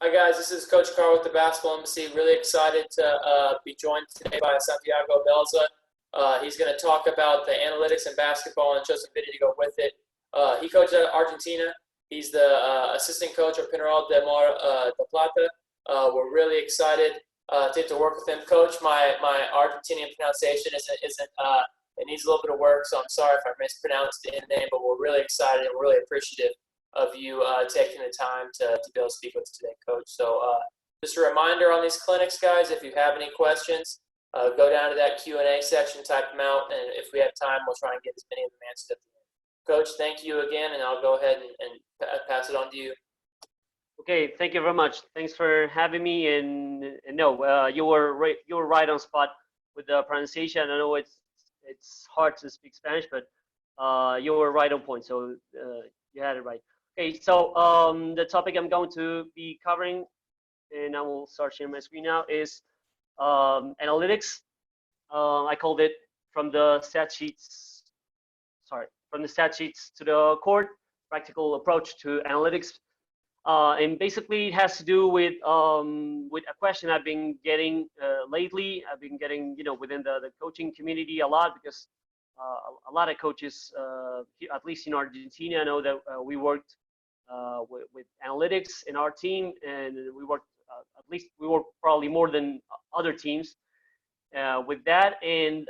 Hi guys, this is Coach Carl with the Basketball Embassy. Really excited to be joined today by Santiago Belza. He's going to talk about the analytics in basketball and show some video to go with it. He coaches at Argentina. He's the assistant coach of Peñarol de Mar de Plata. We're really excited to get to work with him. Coach, my Argentinian pronunciation isn't it needs a little bit of work, so I'm sorry if I mispronounced the name, but we're really excited and we're really appreciative of you taking the time to be able to speak with us today, Coach. So just a reminder on these clinics, guys, if you have any questions, go down to that Q&A section, type them out, and if we have time, we'll try and get as many of them answered at the end. Coach, thank you again, and I'll go ahead and pass it on to you. Okay, thank you very much. Thanks for having me. And no, you were right on spot with the pronunciation. I know it's hard to speak Spanish, but you were right on point. So you had it right. Okay, so the topic I'm going to be covering, and I will start sharing my screen now, is analytics. I called it from the stat sheets. Sorry, from the stat sheets to the court. Practical approach to analytics. And basically, it has to do with a question I've been getting lately. I've been getting, within the coaching community a lot, because a lot of coaches, at least in Argentina, I know that we worked with analytics in our team, and we worked we worked probably more than other teams with that. And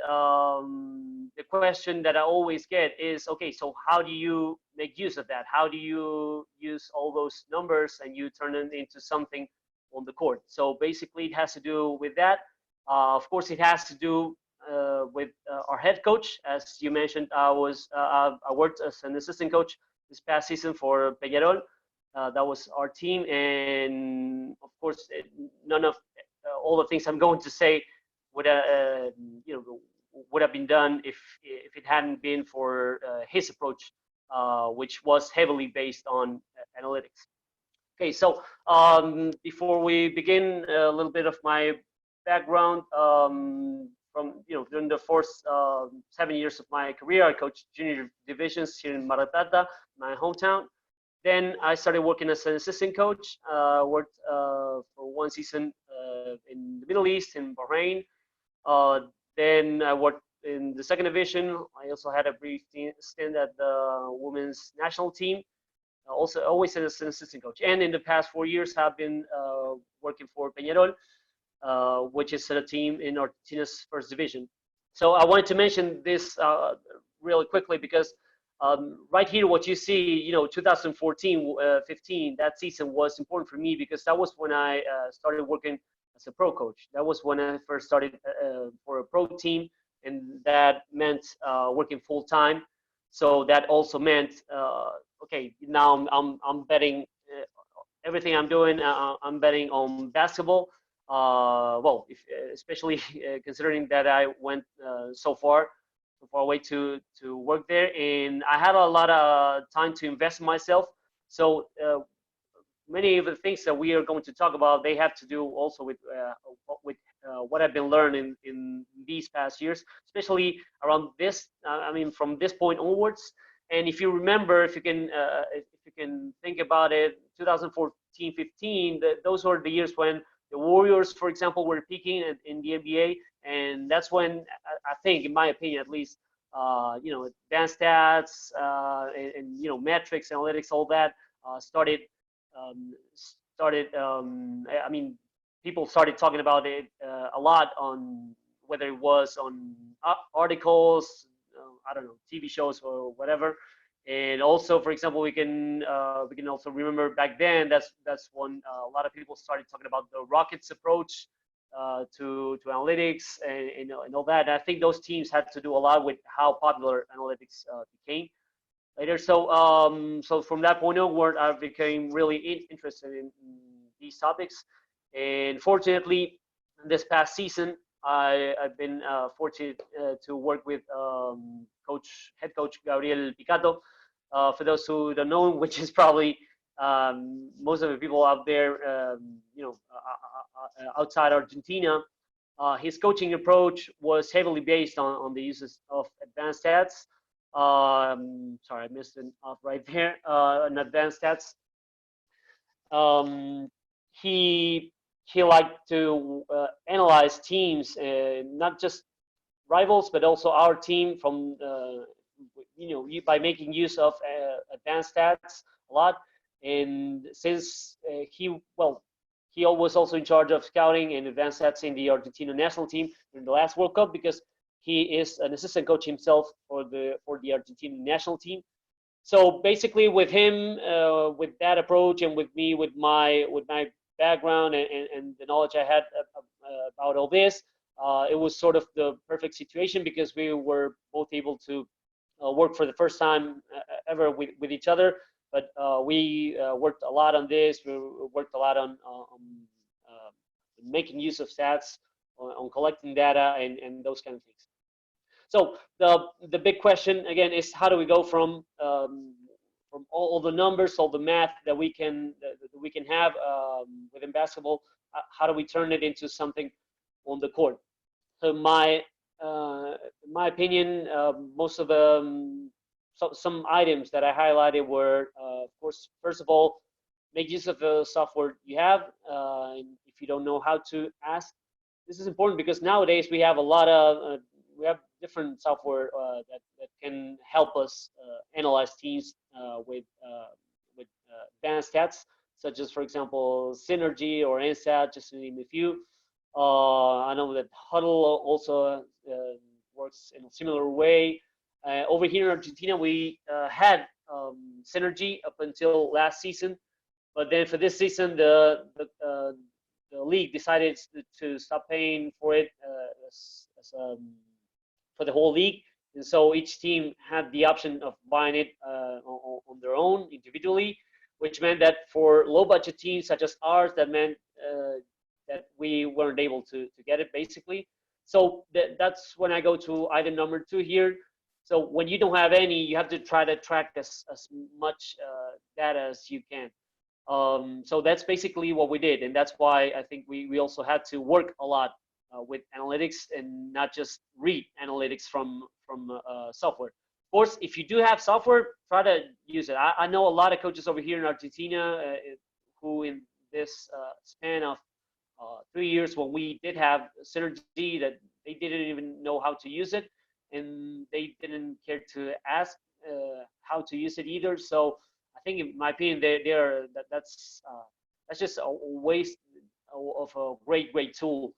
the question that I always get is, okay, so how do you make use of that? How do you use all those numbers and you turn them into something on the court? So basically, it has to do with that. Of course, it has to do with our head coach. As you mentioned, I worked as an assistant coach this past season for Peñarol. That was our team, and of course, none of all the things I'm going to say would would have been done if it hadn't been for his approach, which was heavily based on analytics. Okay, so before we begin, a little bit of my background. From during the first 7 years of my career, I coached junior divisions here in Mar del Plata, my hometown. Then I started working as an assistant coach. Worked for one season in the Middle East, in Bahrain. Then I worked in the second division. I also had a brief stint at the women's national team. Also, always as an assistant coach. And in the past 4 years, have been working for Peñarol, which is a team in Argentina's first division. So I wanted to mention this really quickly because right here, what you see, 2014-15, that season was important for me because that was when I started working as a pro coach. That was when I first started for a pro team, and that meant working full time. So that also meant, okay, now I'm betting everything I'm doing. I'm betting on basketball. Well, especially considering that I went so far away to work there, and I had a lot of time to invest in myself. So many of the things that we are going to talk about, they have to do also with what I've been learning in these past years, especially around this. I mean, from this point onwards. And if you remember, if you can think about it, 2014-15, those were the years when the Warriors, for example, were peaking in the NBA, and that's when I think, in my opinion at least, advanced stats and metrics, analytics, all that started. I mean, people started talking about it a lot, on whether it was on articles, I don't know, TV shows or whatever. And also, for example, we can also remember back then, that's when a lot of people started talking about the Rockets approach to analytics and all that. And I think those teams had to do a lot with how popular analytics became later. So from that point onward, I became really interested in these topics. And fortunately, this past season, I've been fortunate to work with head coach Gabriel Picato. For those who don't know him, which is probably most of the people out there, outside Argentina, his coaching approach was heavily based on the uses of advanced stats. Sorry, I missed it off right there. On advanced stats. he liked to analyze teams, not just rivals, but also our team from by making use of advanced stats a lot. And since he was also in charge of scouting and advanced stats in the Argentina national team in the last World Cup, because he is an assistant coach himself for the Argentina national team. So basically, with him, with that approach, and with me, with my background and the knowledge I had about all this, it was sort of the perfect situation, because we were both able to work for the first time ever with each other. But we worked a lot on this. We worked a lot on making use of stats, on collecting data, and those kind of things. So the big question again is, how do we go from all the numbers, all the math that we can have within basketball? How do we turn it into something on the court? So in my opinion, most of the some items that I highlighted were, of course, first of all, make use of the software you have. If you don't know how to ask, this is important, because nowadays we have a lot of we have different software that can help us analyze teams with advanced stats, such as, for example, Synergy or NStat, just to name a few. I know that Huddle also works in a similar way. Over here in Argentina, we had Synergy up until last season, but then for this season, the league decided to stop paying for it for the whole league, and so each team had the option of buying it on their own individually, which meant that for low budget teams such as ours, that meant that we weren't able to get it, basically. So that's when I go to item number 2 here. So when you don't have any, you have to try to track as much data as you can. So that's basically what we did, and that's why I think we also had to work a lot with analytics, and not just read analytics from software. Of course, if you do have software, try to use it. I know a lot of coaches over here in Argentina who, in this span of 3 years, when we did have Synergy, that they didn't even know how to use it, and they didn't care to ask how to use it either. So I think, in my opinion, that's just a waste of a great tool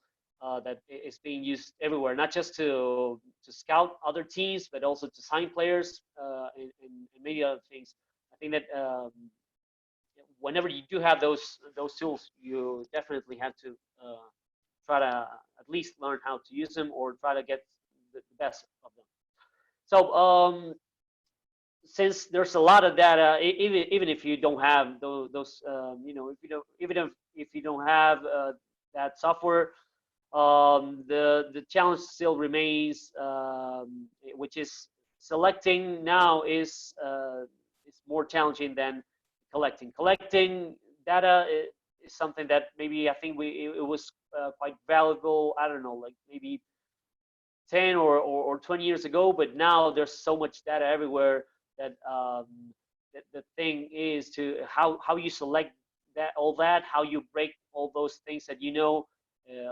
that is being used everywhere, not just to scout other teams, but also to sign players and many other things. I think that whenever you do have those tools, you definitely have to try to at least learn how to use them, or try to get the best of them. So since there's a lot of data, even if you don't have those if you don't have that software, the challenge still remains, which is selecting now is more challenging than collecting. Collecting data is something that maybe I think it was quite valuable. I don't know, like maybe 10 or 20 years ago, but now there's so much data everywhere that the thing is to how you select all that, how you break all those things that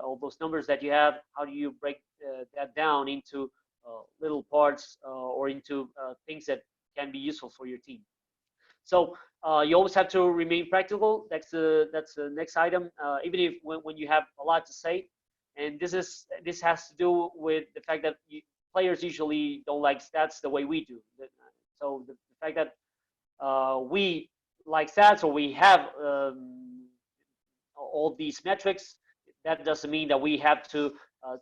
all those numbers that you have, how do you break that down into little parts or into things that can be useful for your team. So you always have to remain practical. That's the next item. Even if when you have a lot to say, and this has to do with the fact that players usually don't like stats the way we do. So the fact that we like stats, or we have all these metrics, that doesn't mean that we have to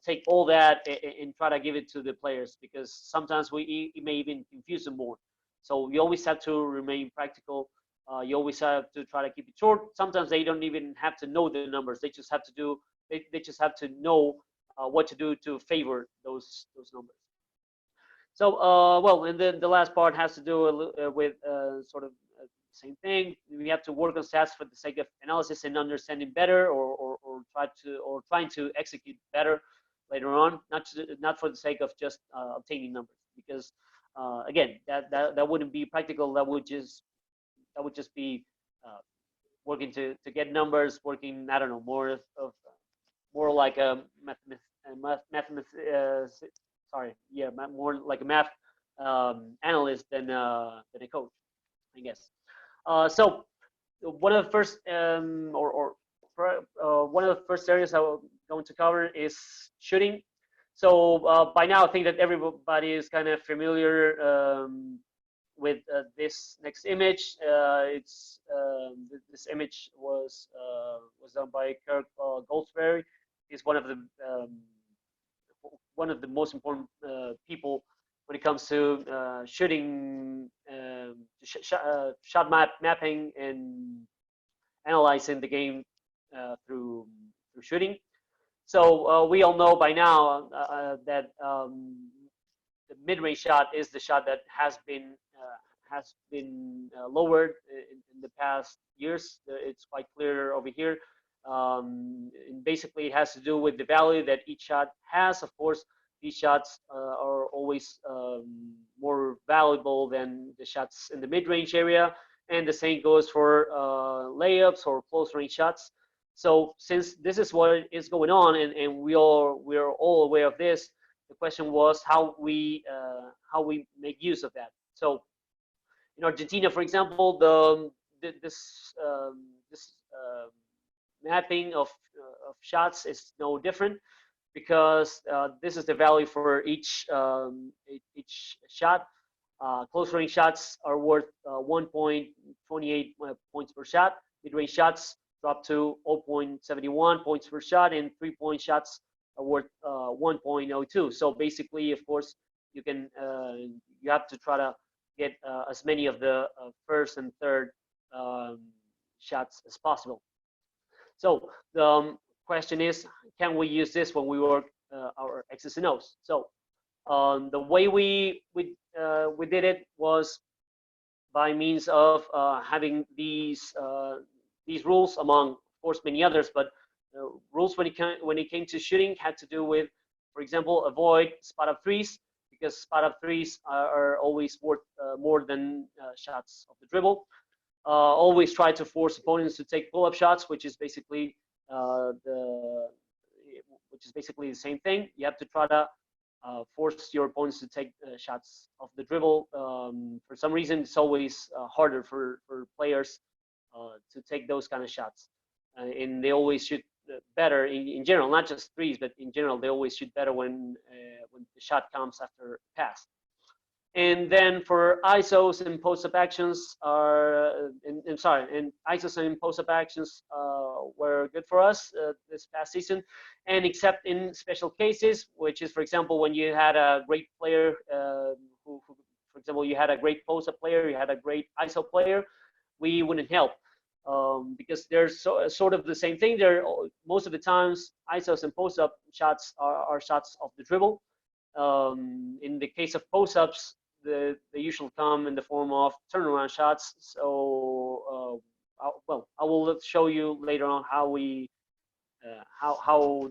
take all that and try to give it to the players, because sometimes it may even confuse them more. So you always have to remain practical. You always have to try to keep it short. Sometimes they don't even have to know the numbers. They just have to do. They just have to know what to do to favor those numbers. So well, and then the last part has to do with sort of the same thing. We have to work on stats for the sake of analysis and understanding better, or trying to execute better later on, not for the sake of just obtaining numbers, because again, that wouldn't be practical. That would just be working to get numbers, working, I don't know, more like a more like a math analyst than a coach, I guess. So one of the first one of the first areas I'm going to cover is shooting. So by now, I think that everybody is kind of familiar with this next image. This image was done by Kirk Goldsberry. He's one of the most important people when it comes to shooting, shot mapping, and analyzing the game through shooting. So we all know by now that the mid-range shot is the shot that has been lowered in the past years. It's quite clear over here. And basically, it has to do with the value that each shot has. Of course, these shots are always more valuable than the shots in the mid-range area, and the same goes for layups or close-range shots. So since this is what is going on, and we are all aware of this, the question was how we make use of that. So in Argentina, for example, this mapping of shots is no different, because this is the value for each shot. Close range shots are worth 1.28 points per shot. Mid range shots drop to 0.71 points per shot, and 3-point shots are worth 1.02. So basically, of course, you have to try to get as many of the first and third shots as possible. So the question is, can we use this when we work our X's and O's? So the way we did it was by means of having these rules, among, of course, many others, but rules when it came to shooting had to do with, for example, avoid spot up threes, because spot up threes are always worth more than shots of the dribble. Always try to force opponents to take pull-up shots, which is basically the same thing. You have to try to force your opponents to take shots off the dribble. For some reason, it's always harder for players to take those kind of shots, and they always shoot better in general, not just threes, but in general, they always shoot better when the shot comes after a pass. And then for ISOs and post-up actions and ISOs and post-up actions were good for us this past season, and except in special cases, which is, for example, when you had a great player who, for example, you had a great post-up player, you had a great ISO player, we wouldn't help because they're sort of the same thing. They're most of the times ISOs and post-up shots are shots off the dribble. In the case of post-ups, they usually come in the form of turnaround shots. So, I will show you later on how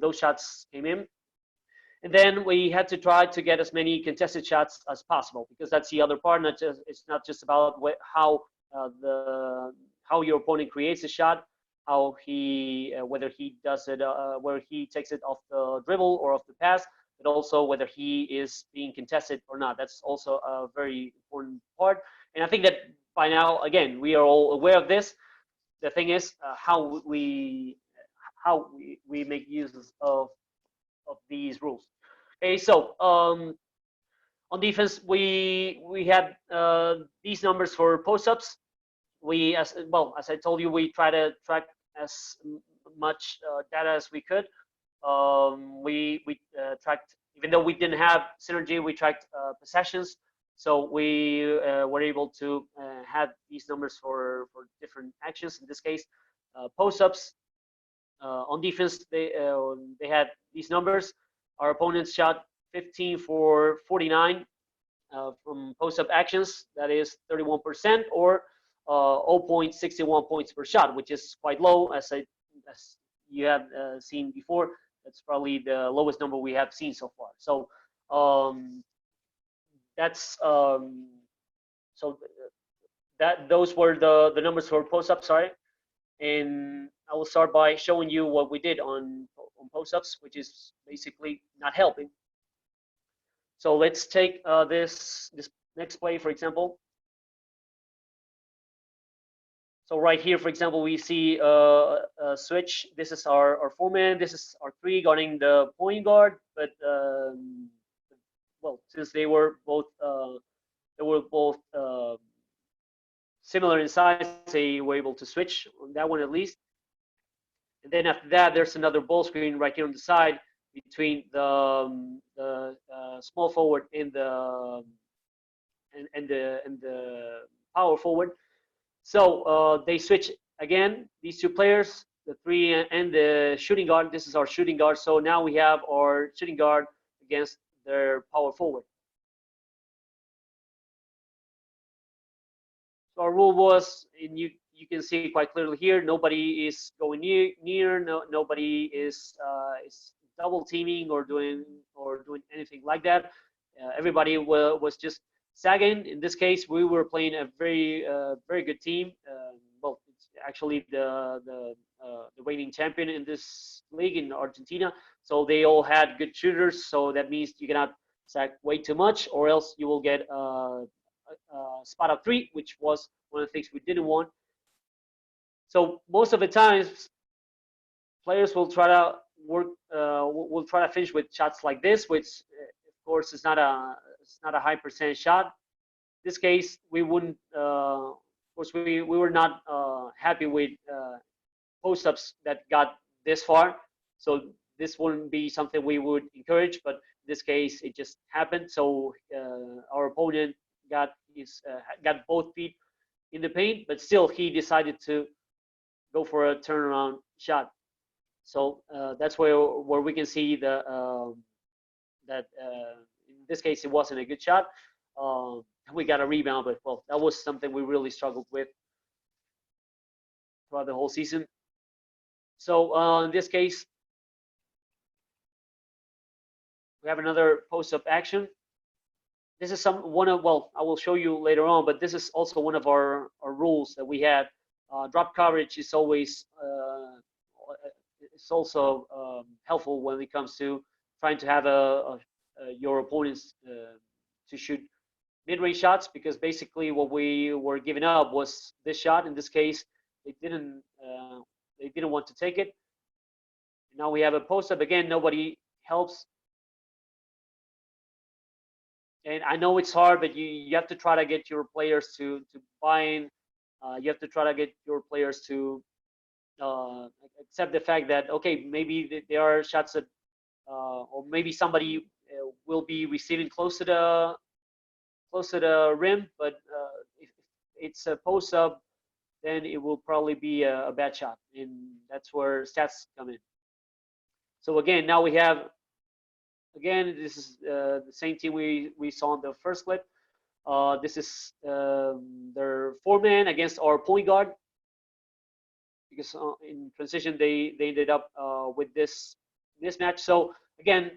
those shots came in. And then we had to try to get as many contested shots as possible, because that's the other part. It's not just about how your opponent creates a shot, how whether he does it, whether he takes it off the dribble or off the pass, but also whether he is being contested or not. That's also a very important part. And I think that by now, again, we are all aware of this. The thing is how we make use of these rules. Okay, so on defense, we had these numbers for post-ups. As I told you, we try to track as much data as we could. We tracked, even though we didn't have synergy, we tracked possessions. So we were able to have these numbers for different actions. In this case, post-ups. On defense, they had these numbers. Our opponents shot 15 for 49 from post-up actions. That is 31%, or 0.61 points per shot, which is quite low, as you have seen before. That's probably the lowest number we have seen so far. So those were the numbers for post-up. Sorry. And I will start by showing you what we did on post-ups, which is basically not helping. So let's take this next play, for example. So right here, for example, we see a switch. This is our four-man. This is our three guarding the point guard. But well, since they were both similar in size, they were able to switch on that one at least. And then after that, there's another ball screen right here on the side between the small forward and the power forward. So they switch again, these two players, the three and the shooting guard. This is our shooting guard. So now we have our shooting guard against their power forward. So our rule was, and you can see quite clearly here, nobody is going near, nobody is double teaming or doing anything like that. Everybody was just sagging. In this case, we were playing a very good team. Well, it's actually the reigning champion in this league in Argentina. So they all had good shooters. So that means you cannot sag way too much, or else you will get spot up three, which was one of the things we didn't want. So most of the times, players will try to work, will try to finish with shots like this, which of course is not a high percentage shot. In this case, we wouldn't. Of course, we were not happy with post-ups that got this far. So this wouldn't be something we would encourage. But in this case, it just happened. So our opponent got both feet in the paint, but still he decided to go for a turnaround shot. So that's where we can see that in this case it wasn't a good shot. We got a rebound, but well, that was something we really struggled with throughout the whole season. So in this case, we have another post-up action. This is well, I will show you later on, but this is also one of our rules that we had. Drop coverage is always it's also helpful when it comes to trying to have your opponents to shoot mid-range shots, because basically what we were giving up was this shot. In this case, they didn't want to take it. Now we have a post-up again. Nobody helps. And I know it's hard, but you have to try to get your players to buy in. You have to try to get your players to accept the fact that, okay, maybe there are shots that, or maybe somebody will be receiving close to the rim, but if it's a post up, then it will probably be a bad shot, and that's where stats come in. So again, now we have. Again, this is the same team we saw in the first clip. This is their four-man against our point guard, because in transition they ended up with this mismatch. So again,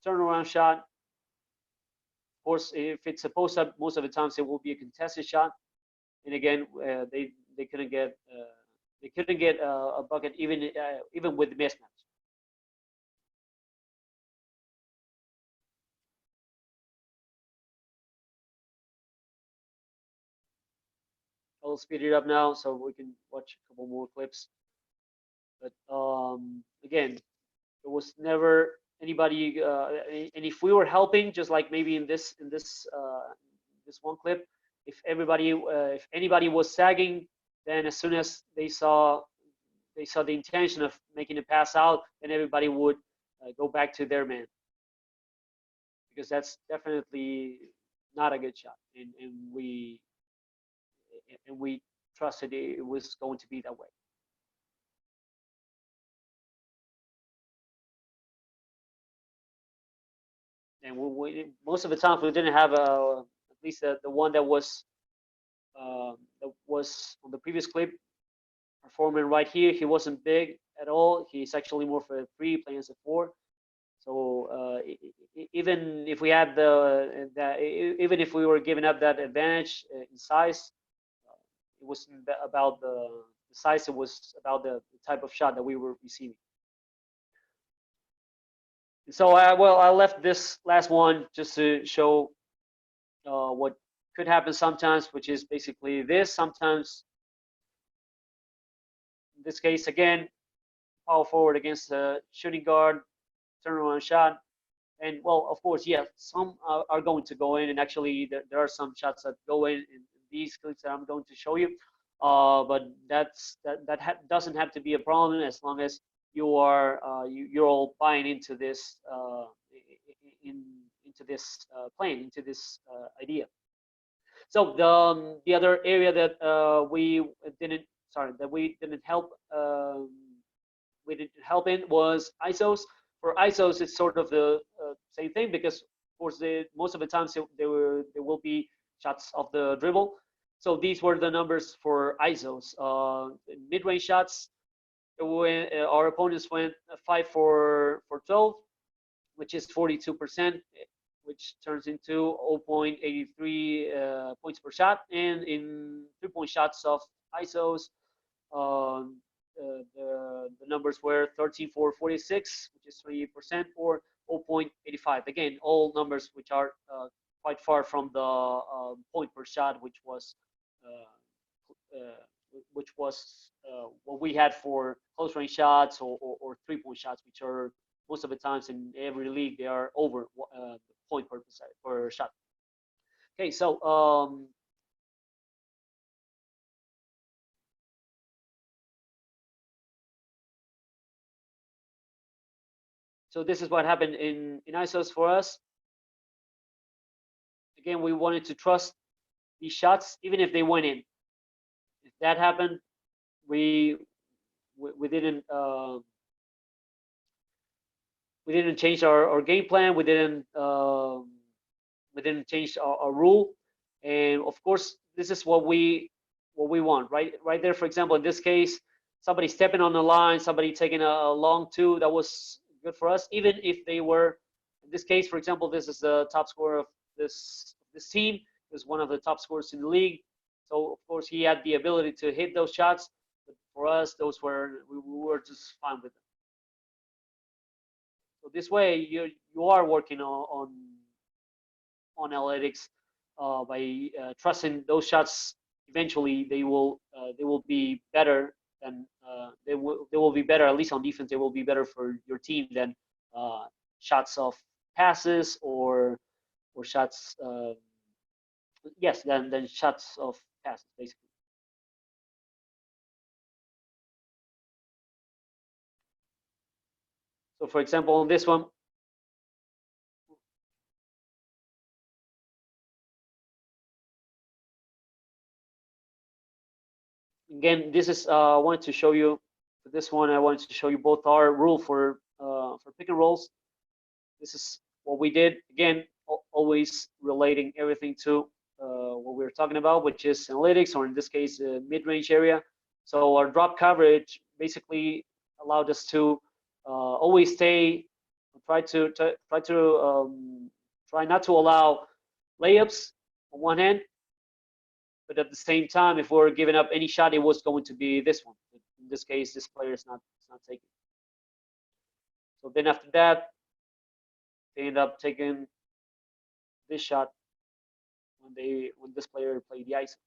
turnaround shot. Of course, if it's a post-up, most of the times it will be a contested shot. And again, they couldn't get a bucket even with the mismatch. I'll speed it up now so we can watch a couple more clips. But again, there was never anybody, and if we were helping, just like maybe in this one clip, if anybody was sagging, then as soon as they saw the intention of making a pass out, then everybody would go back to their man, because that's definitely not a good shot, and we trusted it was going to be that way. And most of the times we didn't have at least the one that was on the previous clip. Our foreman right here, he wasn't big at all. He's actually more for a three, playing as a four. So even if we had even if we were giving up that advantage in size, it wasn't about the size, it was about the type of shot that we were receiving. So I left this last one just to show what could happen sometimes, which is basically this. Sometimes, in this case, again, power forward against a shooting guard, turnaround shot. And well, of course, yeah, some are going to go in, and actually there are some shots that go in these clips that I'm going to show you. But that doesn't have to be a problem as long as you are you're all buying into this into this plan, into this idea. So the other area that we didn't help in was ISOs. For ISOs, it's sort of the same thing because, of course, most of the times there will be shots of the dribble. So these were the numbers for ISOs. Mid-range shots, our opponents went 5 for 12, which is 42%, which turns into 0.83 points per shot. And in 3-point shots of ISOs, the numbers were 13 for 46, which is 38%, or 0.85. Again, all numbers which are quite far from the point per shot, which was what we had for close range shots or 3-point shots, which are most of the times in every league they are over the point per shot. Okay, so so this is what happened in ISOs for us. Again, we wanted to trust these shots, even if they went in. If that happened, we didn't change our game plan. We didn't change our rule. And of course, this is what we want, right there. For example, in this case, somebody stepping on the line, somebody taking a long two, that was good for us. Even if they were, in this case, for example, this is the top scorer of this team. He was one of the top scorers in the league. So of course he had the ability to hit those shots. But for us, we were just fine with them. So this way, you are working on analytics by trusting those shots. Eventually, they will be better than they will be better, at least on defense. They will be better for your team than shots of passes or shots. Yes, than shots of passes, basically. So, for example, on this one, again, this is I wanted to show you. For this one, I wanted to show you both our rule for pick and rolls. This is what we did. Again, always relating everything to what we were talking about, which is analytics, or in this case, mid-range area. So our drop coverage basically allowed us to always try not to allow layups on one hand, but at the same time, if we're giving up any shot, it was going to be this one. In this case, this player is not taking. So then after that, they end up taking this shot when this player played the ice.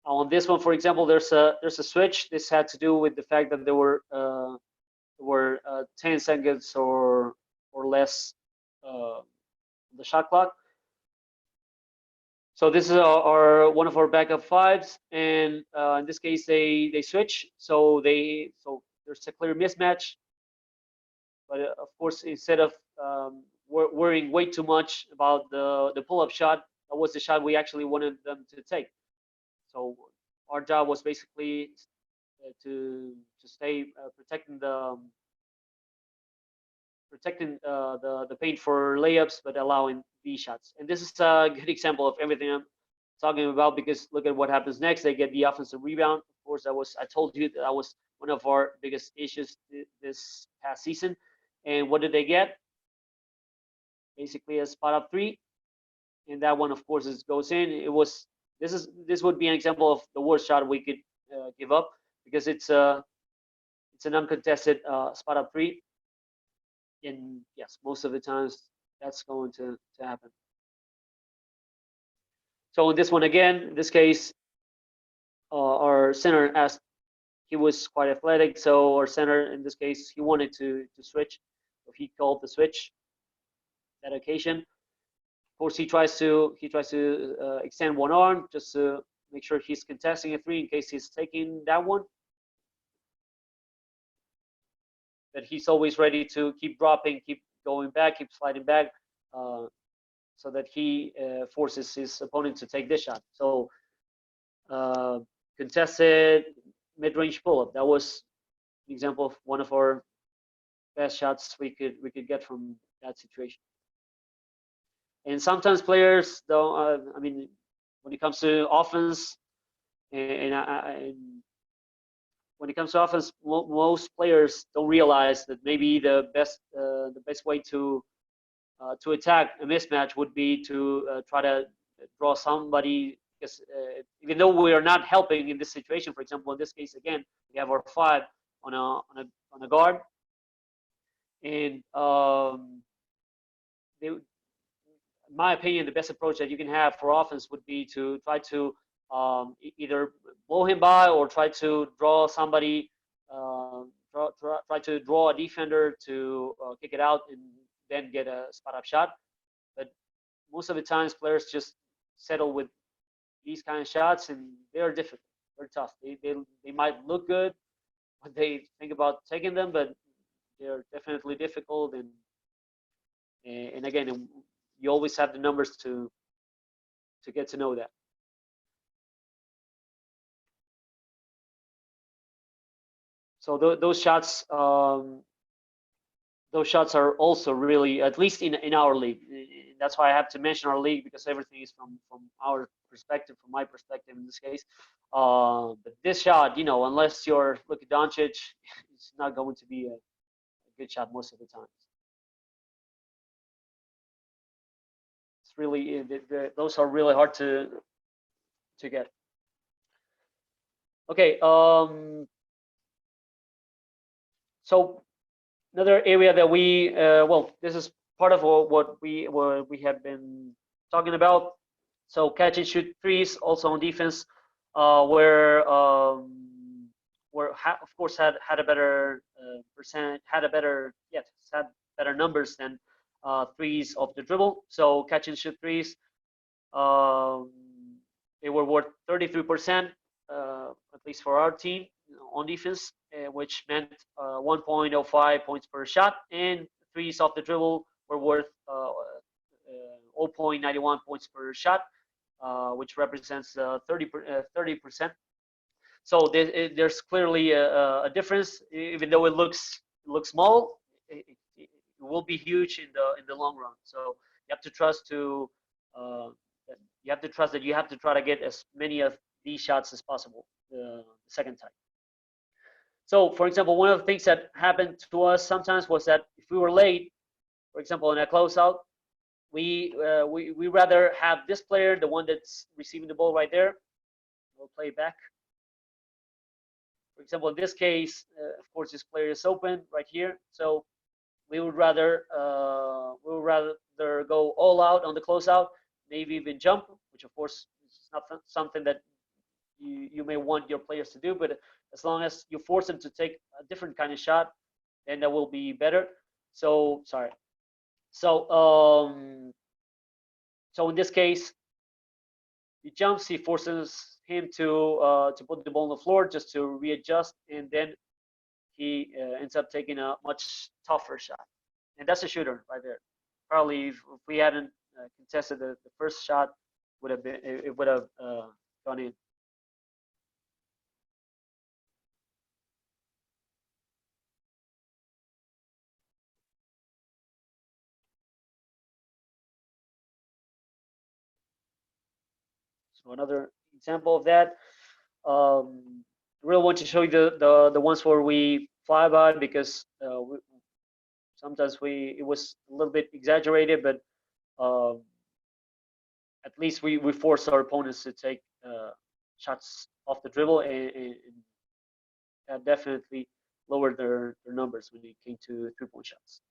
On this one, for example, there's a switch. This had to do with the fact that there were 10 seconds or less the shot clock. So this is one of our backup fives, and in this case they switch. So there's a clear mismatch. But of course, instead of worrying way too much about the pull-up shot, that was the shot we actually wanted them to take. So our job was basically to stay protecting the paint for layups, but allowing B shots. And this is a good example of everything I'm talking about, because look at what happens next. They get the offensive rebound. Of course, I told you that was one of our biggest issues this past season. And what did they get? Basically a spot up three, and that one, of course, goes in. This would be an example of the worst shot we could give up, because it's an uncontested spot up three, and yes, most of the times that's going to happen. So in this one again, in this case, our center asked, he was quite athletic, so our center in this case, he wanted to switch, so he called the switch that occasion. Of course, he tries to extend one arm just to make sure he's contesting a three in case he's taking that one. But he's always ready to keep dropping, keep going back, keep sliding back, so that he forces his opponent to take this shot. So contested mid-range pull-up. That was an example of one of our best shots we could get from that situation. And sometimes players don't. I mean, when it comes to offense, and when it comes to offense, most players don't realize that maybe the best way to attack a mismatch would be to try to draw somebody. Because even though we are not helping in this situation, for example, in this case again, we have our five on a guard, and in my opinion, the best approach that you can have for offense would be to try to either blow him by or try to draw somebody, try to draw a defender to kick it out and then get a spot up shot. But most of the times, players just settle with these kind of shots, and they are difficult. They're tough. They might look good when they think about taking them, but they're definitely difficult. And again, you always have the numbers to get to know that. So those shots are also really, at least in our league. That's why I have to mention our league, because everything is from our perspective, from my perspective in this case. But this shot, unless you're Luka Doncic, it's not going to be a good shot most of the time. It's really those are really hard to get. Okay. So another area that we this is part of what we have been talking about. So catch and shoot threes, also on defense, where of course had a better percent, had better numbers than threes off the dribble. So catch and shoot threes, they were worth 33%, at least for our team on defense, which meant 1.05 points per shot, and threes off the dribble were worth 0.91 points per shot, which represents 30%. So there's clearly a difference, even though it looks small. It will be huge in the long run. So you have to trust that you have to try to get as many of these shots as possible the second time. So, for example, one of the things that happened to us sometimes was that if we were late, for example, in a closeout, we rather have this player, the one that's receiving the ball right there. We'll play it back. For example, in this case, of course, this player is open right here. So we would rather go all out on the closeout, maybe even jump, which of course is not something that you may want your players to do, but as long as you force them to take a different kind of shot, then that will be better. So sorry. So so in this case, he jumps, he forces him to put the ball on the floor just to readjust, and then he ends up taking a much tougher shot, and that's a shooter right there. Probably if we hadn't contested the first shot, it would have gone in. So another example of that. I really want to show you the ones where we fly by because sometimes it was a little bit exaggerated, but um, at least we force our opponents to take shots off the dribble, and that definitely lowered their numbers when it came to 3-point shots.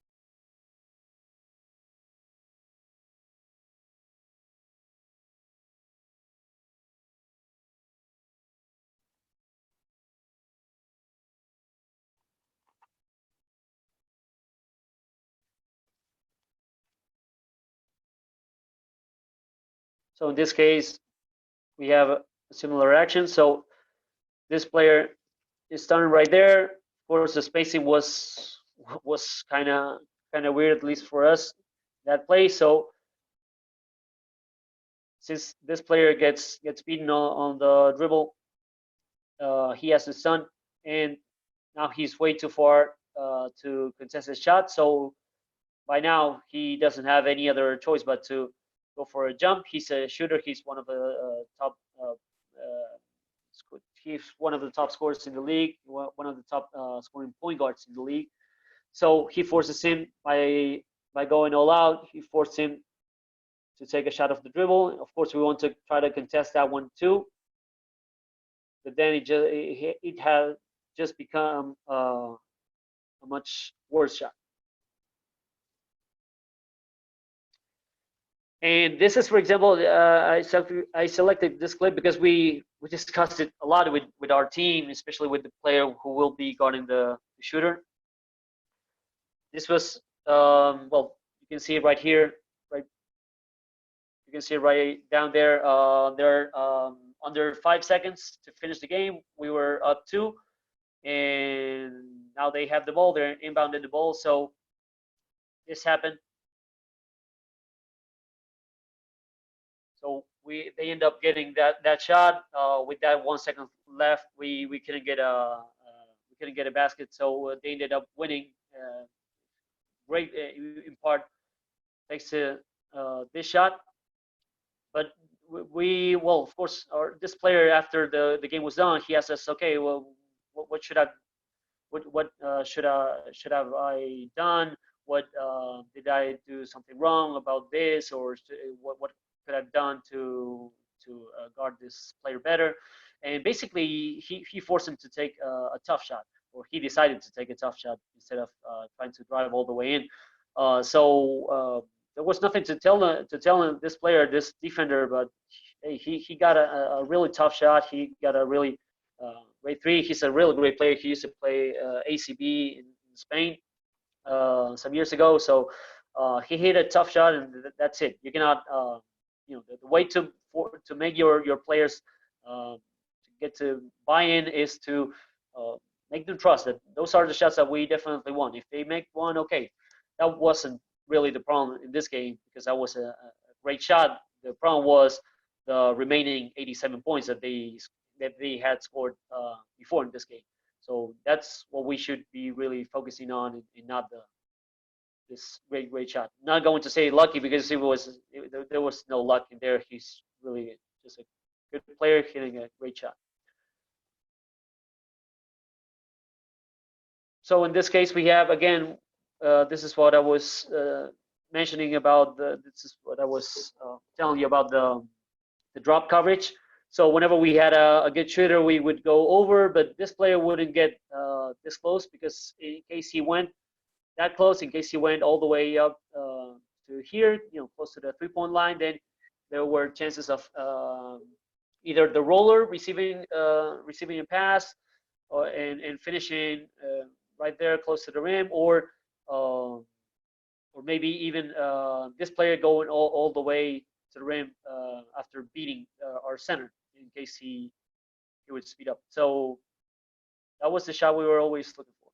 So in this case, we have a similar action. So this player is starting right there. Of course, the spacing was kind of weird, at least for us, that play. So since this player gets beaten on the dribble, he has to stun, and now he's way too far to contest his shot. So by now he doesn't have any other choice but to go for a jump. He's a shooter. He's one of the top. He's one of the top scorers in the league. One of the top scoring point guards in the league. So he forces him by going all out. He forced him to take a shot off the dribble. Of course, we want to try to contest that one too. But then it had just become a much worse shot. And this is, for example, I selected this clip because we discussed it a lot with our team, especially with the player who will be guarding the shooter. This was, well, you can see it right here, right? You can see it right down there. Under 5 seconds to finish the game, we were up 2, and now they have the ball. They're inbounded the ball, so this happened. So they end up getting that shot with that 1 second left. We couldn't get a basket, so they ended up winning. Great in part thanks to this shot. But well, of course, this player after the game was done, he asked us, okay, well, what should I should have I done? What did I do something wrong about this, or what could I've done to guard this player better? And basically, he forced him to take a tough shot, or he decided to take a tough shot instead of trying to drive all the way in. So there was nothing to tell this player, this defender, but hey, he got a really tough shot. He got a really great 3. He's a really great player. He used to play ACB in Spain some years ago. So he hit a tough shot, and that's it. You cannot, the way to make your players to get to buy in is to make them trust that those are the shots that we definitely want. If they make one, okay, that wasn't really the problem in this game because that was a great shot. The problem was the remaining 87 points that they had scored before in this game. So that's what we should be really focusing on, and not this great shot. Not going to say lucky because there was no luck in there. He's really just a good player hitting a great shot. So in this case, we have again. This is what I was mentioning about. This is what I was telling you about the drop coverage. So whenever we had a good shooter, we would go over, but this player wouldn't get this close because in case he went that close, in case he went all the way up to here, close to the 3-point line, then there were chances of either the roller receiving a pass and finishing right there close to the rim, or maybe even this player going all the way to the rim after beating our center in case he would speed up. So that was the shot we were always looking for.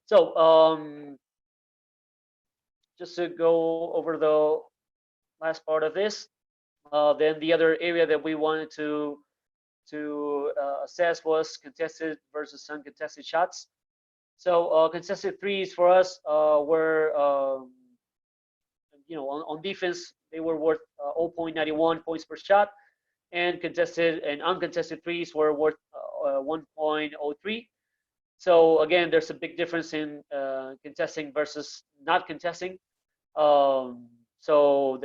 So just to go over the last part of this, then the other area that we wanted to assess was contested versus uncontested shots. So contested threes for us were on defense, they were worth 0.91 points per shot, and contested and uncontested threes were worth 1.03. So again, there's a big difference in contesting versus not contesting. So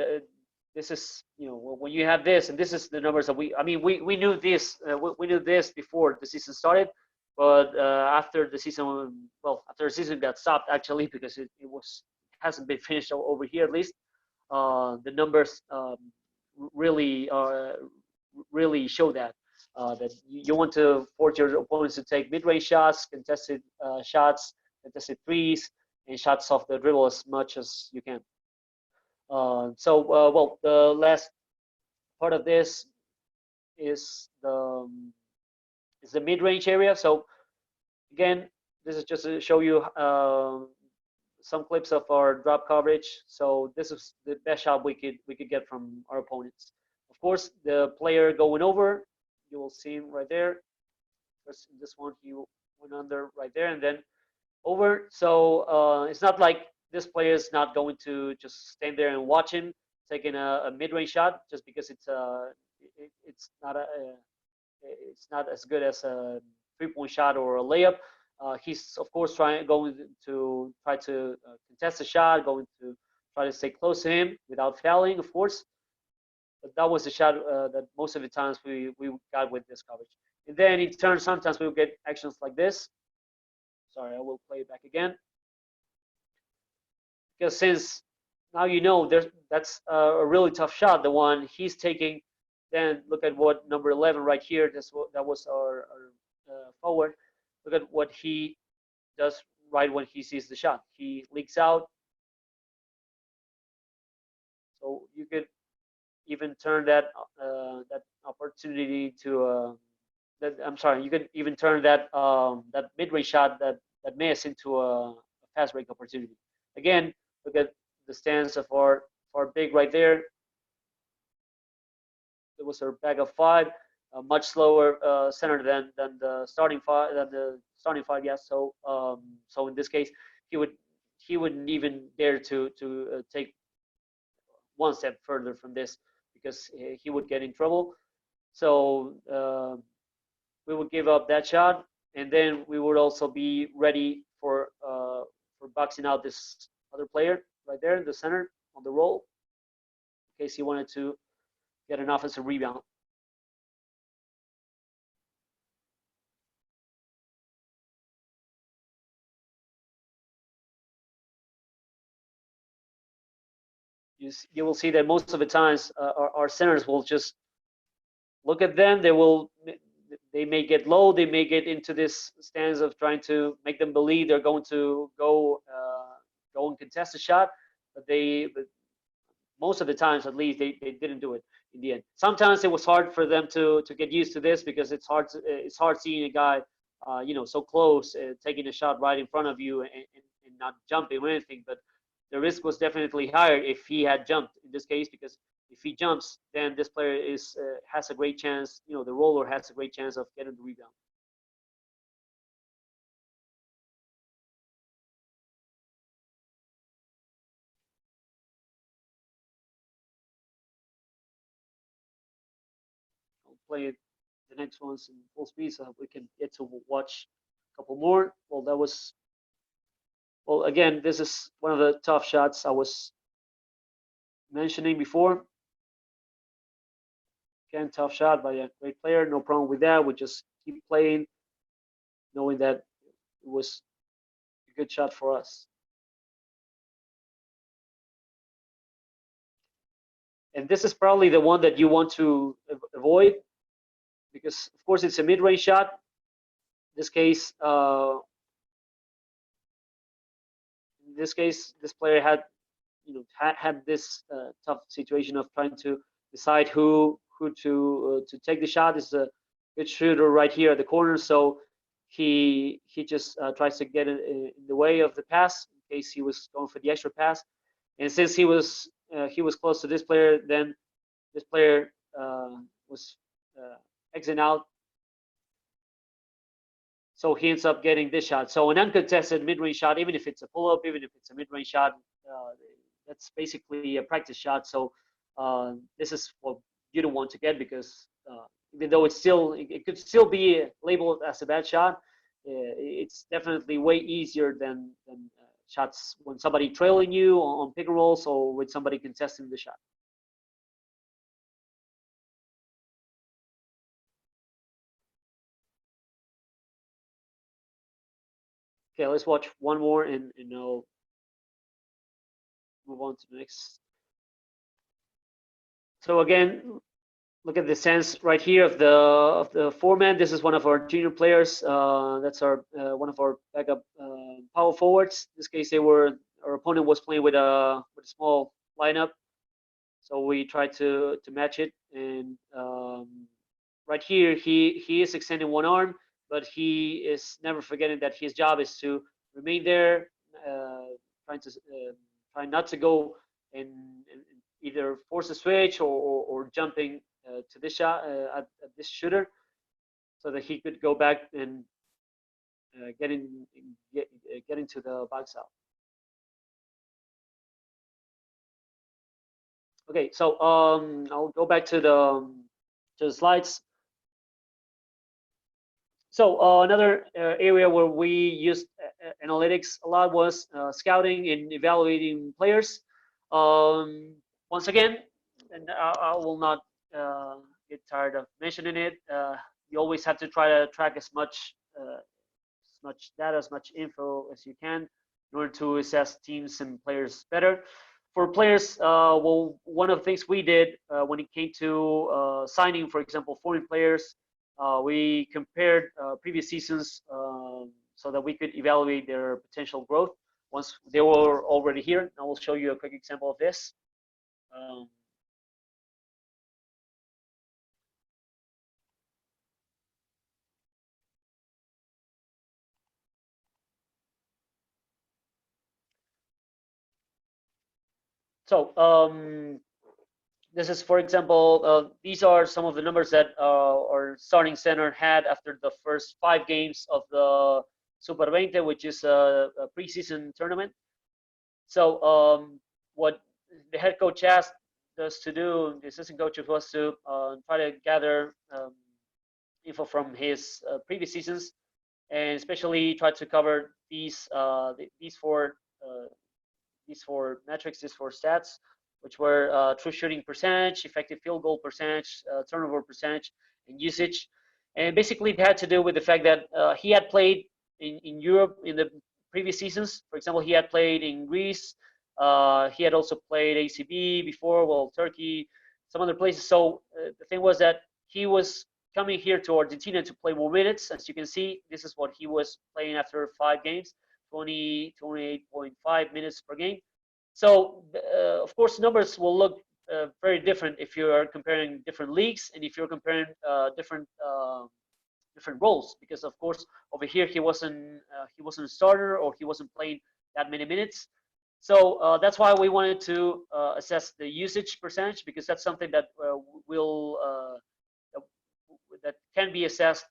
this is, when you have this, and this is the numbers that we knew this, we knew this before the season started, but after the season, after the season got stopped actually, because it hasn't been finished over here at least, the numbers really show that you want to force your opponents to take mid-range shots, contested shots, contested threes, and shots off the dribble as much as you can. The last part of this is the mid-range area. So again, this is just to show you some clips of our drop coverage. So this is the best shot we could get from our opponents. Of course, the player going over, you will see him right there. First, this one, he went under right there and then over. So it's not like this player is not going to just stand there and watch him taking a mid-range shot just because it's not as good as a three-point shot or a layup. He's of course going to try to contest the shot, going to try to stay close to him without fouling, of course. But that was the shot that most of the times we got with this coverage. And then in turn, sometimes we'll get actions like this. Sorry, I will play it back again. Because since now that's a really tough shot, the one he's taking. Then look at what number 11 right here. That was our forward. Look at what he does right when he sees the shot. He leaks out. So you could even turn that opportunity to you could even turn that mid-range shot that miss into a fast break opportunity. Again, look at the stance of our big right there. It was our bag of five, much slower center than the starting five. Yeah. So so in this case, he wouldn't even dare to take one step further from this because he would get in trouble. So we would give up that shot, and then we would also be ready for boxing out this other player right there in the center on the roll, in case he wanted to get an offensive rebound. You will see that most of the times our centers will just look at them. They may get low. They may get into this stance of trying to make them believe they're going to go and contest a shot, but most of the times, at least, they didn't do it in the end. Sometimes it was hard for them to get used to this because it's hard seeing a guy so close taking a shot right in front of you and not jumping or anything. But the risk was definitely higher if he had jumped in this case, because if he jumps, then this player has a great chance. The roller has a great chance of getting the rebound. I'll play the next ones in full speed so we can get to watch a couple more. Well, again, this is one of the tough shots I was mentioning before. Again, tough shot by a great player. No problem with that. We just keep playing, knowing that it was a good shot for us. And this is probably the one that you want to avoid because, of course, it's a mid-range shot. In this case, this player had this tough situation of trying to decide who to take the shot. This is a good shooter right here at the corner, so he just tries to get in the way of the pass in case he was going for the extra pass. And since he was close to this player, then this player was exiting out. So he ends up getting this shot. So an uncontested mid-range shot, even if it's a pull-up, even if it's a mid-range shot, that's basically a practice shot. So this is what you don't want to get, because even though it could still be labeled as a bad shot, it's definitely way easier than shots when somebody trailing you on pick and rolls, or with somebody contesting the shot. Okay, let's watch one more, and I'll move on to the next. So again, look at the sense right here of the format. This is one of our junior players. That's our one of our backup power forwards. In this case, our opponent was playing with a small lineup, so we tried to match it. And right here, he is extending one arm, but he is never forgetting that his job is to remain there, trying not to go and either force a switch or jumping to this shot at this shooter, so that he could go back and get into the box out. Okay, so I'll go back to the slides. So another area where we used analytics a lot was scouting and evaluating players. Once again, and I will not get tired of mentioning it. You always have to try to track as much data, as much info as you can in order to assess teams and players better. For players, well, one of the things we did when it came to signing, for example, foreign players, we compared previous seasons so that we could evaluate their potential growth once they were already here. I will show you a quick example of this. So this is, for example, these are some of the numbers that our starting center had after the first 5 games of the Super 20, which is a preseason tournament. So what the head coach asked us to do, the assistant coach, was to try to gather info from his previous seasons, and especially try to cover these four metrics, these 4 stats, which were true shooting percentage, effective field goal percentage, turnover percentage, and usage. And basically, it had to do with the fact that he had played in Europe in the previous seasons. For example, he had played in Greece. He had also played ACB before, well, Turkey, some other places. So the thing was that he was coming here to Argentina to play more minutes. As you can see, this is what he was playing after 5 games, 28.5 minutes per game. So of course, numbers will look very different if you are comparing different leagues and if you're comparing different roles, because of course over here he wasn't a starter, or he wasn't playing that many minutes. So that's why we wanted to assess the usage percentage, because that's something that that can be assessed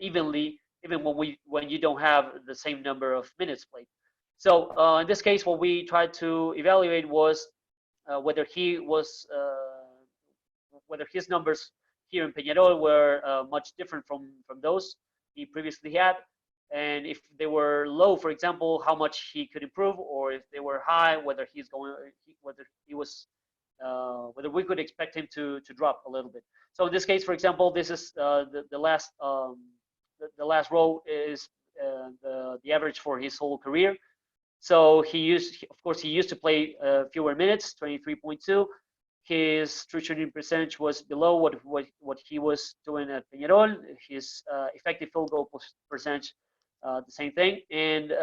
evenly, even when you don't have the same number of minutes played. So in this case, what we tried to evaluate was whether his numbers here in Peñarol were much different from those he previously had, and if they were low, for example, how much he could improve, or if they were high, whether whether we could expect him to drop a little bit. So in this case, for example, this is the last row is the average for his whole career. So he used to play fewer minutes, 23.2. His true shooting percentage was below what he was doing at Peñarol. His effective field goal percentage, the same thing, and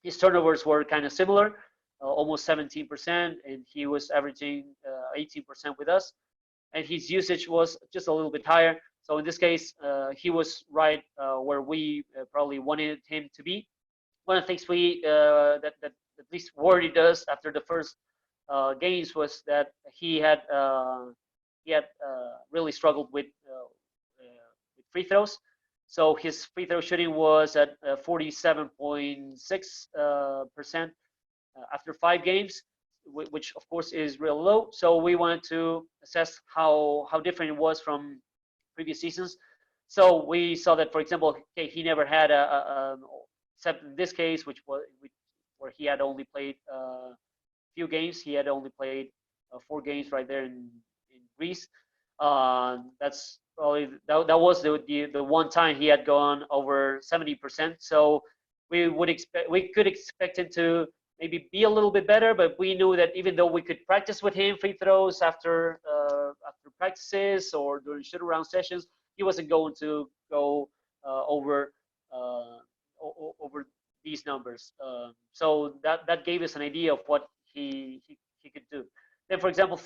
his turnovers were kind of similar, almost 17%, and he was averaging 18% with us. And his usage was just a little bit higher. So in this case, he was right where we probably wanted him to be. One of the things that at least worried us after the first games was that he had really struggled with free throws. So his free throw shooting was at 47.6% after 5 games. which of course is real low. So we wanted to assess how different it was from previous seasons. So we saw that, for example, okay, he never had except in this case, where he had only played a few games. He had only played 4 games right there in Greece. That's probably that was the one time he had gone over 70%. So we could expect him to maybe be a little bit better, but we knew that even though we could practice with him free throws after practices or during shoot around sessions, he wasn't going to go over over these numbers. So that gave us an idea of what he could do. Then, for example,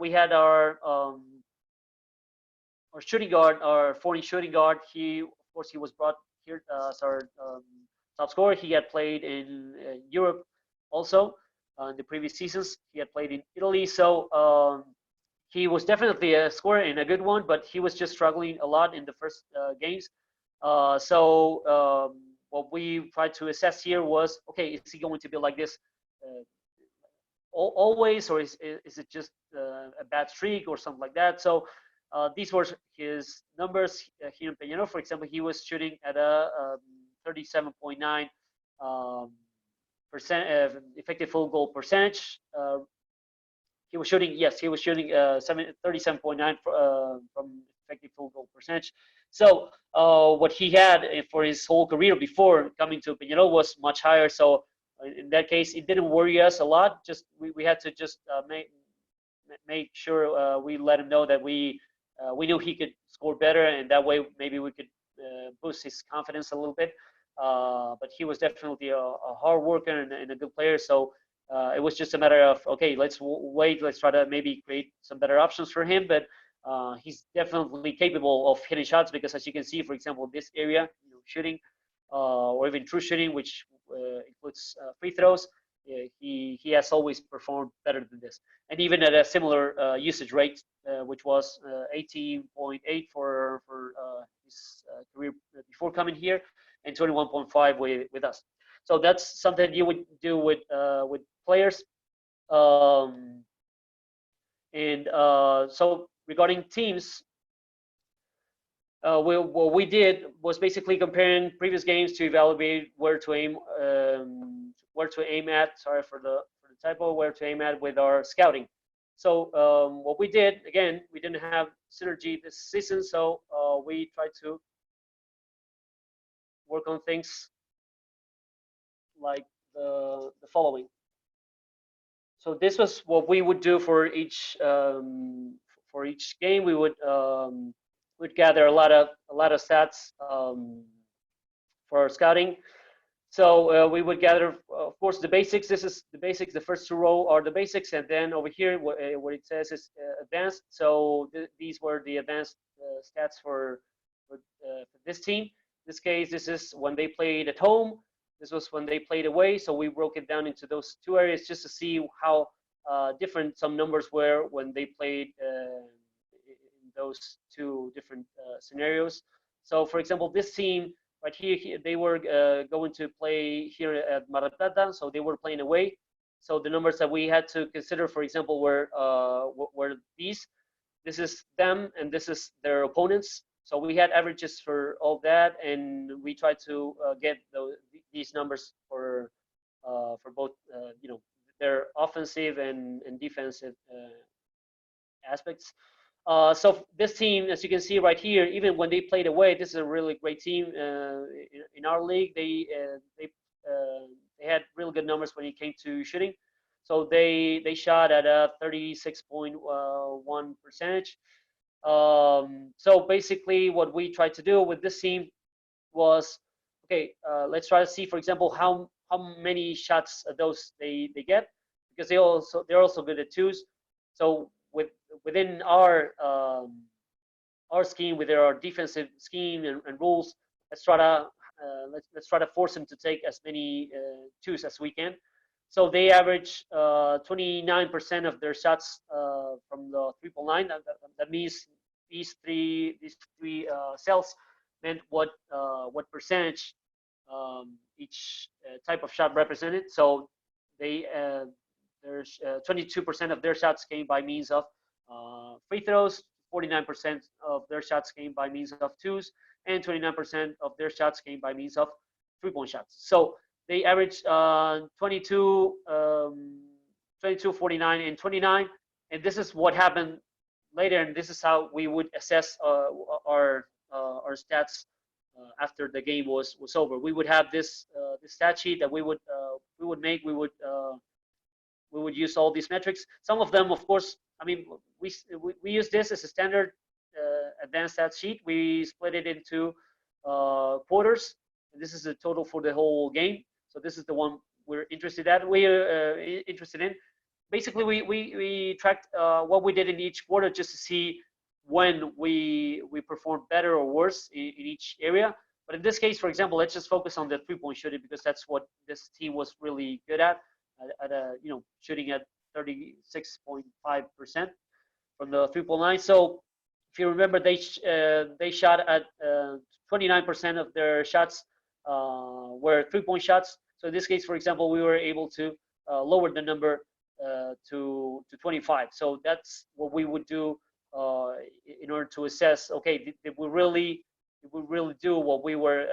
we had our shooting guard, our foreign shooting guard. Of course, he was brought here as our top scorer. He had played in Europe also in the previous seasons. He had played in Italy, so he was definitely a scorer and a good one, but he was just struggling a lot in the first games. So what we tried to assess here was, okay, is he going to be like this always, or is it just a bad streak or something like that? So these were his numbers here in Peñarol. For example, he was shooting at a 37.9 percent effective field goal percentage. He was shooting 37.9 from effective field goal percentage. So what he had for his whole career before coming to Peñarol was much higher. So in that case, it didn't worry us a lot. Just we had to just make sure we let him know that we knew he could score better, and that way maybe we could boost his confidence a little bit. But he was definitely a hard worker and a good player. So it was just a matter of, okay, let's wait, let's try to maybe create some better options for him. But he's definitely capable of hitting shots, because as you can see, for example, this area, shooting or even true shooting, which includes free throws, he has always performed better than this, and even at a similar usage rate, which was 18.8 for his career before coming here, and 21.5 with us. So that's something you would do with players. So regarding teams, what we did was basically comparing previous games to evaluate where to aim at. Sorry for the typo. Where to aim at with our scouting. So what we did, again, we didn't have synergy this season, so we tried to work on things like the following. So this was what we would do for each game. We would gather a lot of stats for our scouting. So we would gather, of course, the basics. This is the basics. The first 2 rows are the basics, and then over here, what it says is advanced. So these were the advanced stats for this team. In this case, this is when they played at home. This was when they played away. So we broke it down into those 2 areas just to see how different some numbers were when they played in those 2 different scenarios. So, for example, this team right here, they were going to play here at Mar del Plata, so they were playing away. So the numbers that we had to consider, for example, were these. This is them, and this is their opponents. So we had averages for all that, and we tried to get these numbers for both, their offensive and defensive aspects. So this team, as you can see right here, even when they played away, this is a really great team in our league. They had really good numbers when it came to shooting. So they shot at a 36.1 percentage. So basically, what we tried to do with this team was, okay, let's try to see, for example, how many shots of those they get, because they're also good at twos. So within our scheme, within our defensive scheme and rules, let's try to force them to take as many twos as we can. So they average 29% of their shots from the 3-point line. That means these three cells meant what percentage each type of shot represented. So they there's 22% of their shots came by means of free throws, 49% of their shots came by means of twos, and 29% of their shots came by means of three-point shots. So they averaged 22, 22, 49, and 29. And this is what happened later, and this is how we would assess our stats after the game was over. We would have this this stat sheet that we would make. We would use all these metrics. Some of them, of course, I mean, we use this as a standard advanced stat sheet. We split it into quarters, and this is the total for the whole game. So this is the one we're interested in. Basically, we tracked what we did in each quarter just to see when we performed better or worse in each area. But in this case, for example, let's just focus on the three-point shooting because that's what this team was really good at shooting at 36.5% from the three-point line. So if you remember, they shot at 29% of their shots were three-point shots. So in this case, for example, we were able to lower the number to 25. So that's what we would do in order to assess. Okay, did we really do what we were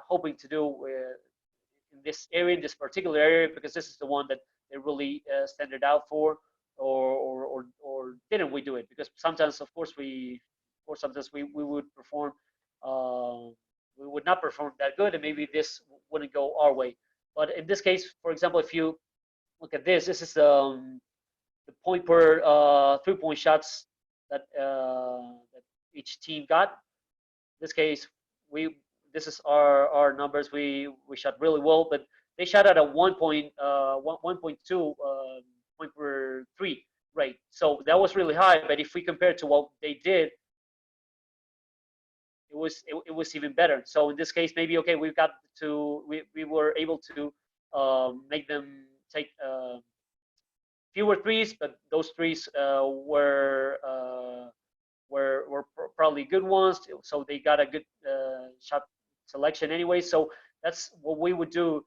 hoping to do in this area, in this particular area, because this is the one that they really standard out for, or didn't we do it? Because sometimes, of course, sometimes we would perform, we would not perform that good, and maybe this wouldn't go our way. But in this case, for example, if you look at this, this is the point per three-point shots that each team got. In this case, this is our numbers. We shot really well, but they shot at a 1.2 point per three rate. So that was really high. But if we compare it to what they did, it was even better. So in this case, maybe okay, we were able to make them take fewer threes, but those threes were probably good ones. So they got a good shot selection anyway. So that's what we would do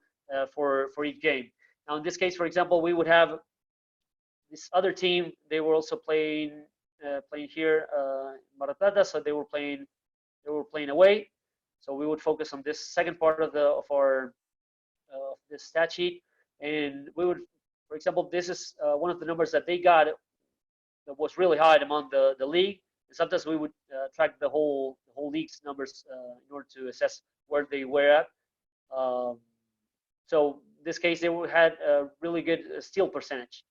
for each game. Now in this case, for example, we would have this other team. They were also playing here in Mar del Plata, so they were playing away. So we would focus on this second part of our this stat sheet, and we would, for example, this is one of the numbers that they got that was really high among the league. And sometimes we would track the whole league's numbers in order to assess where they were at. So in this case, they had a really good steal percentage,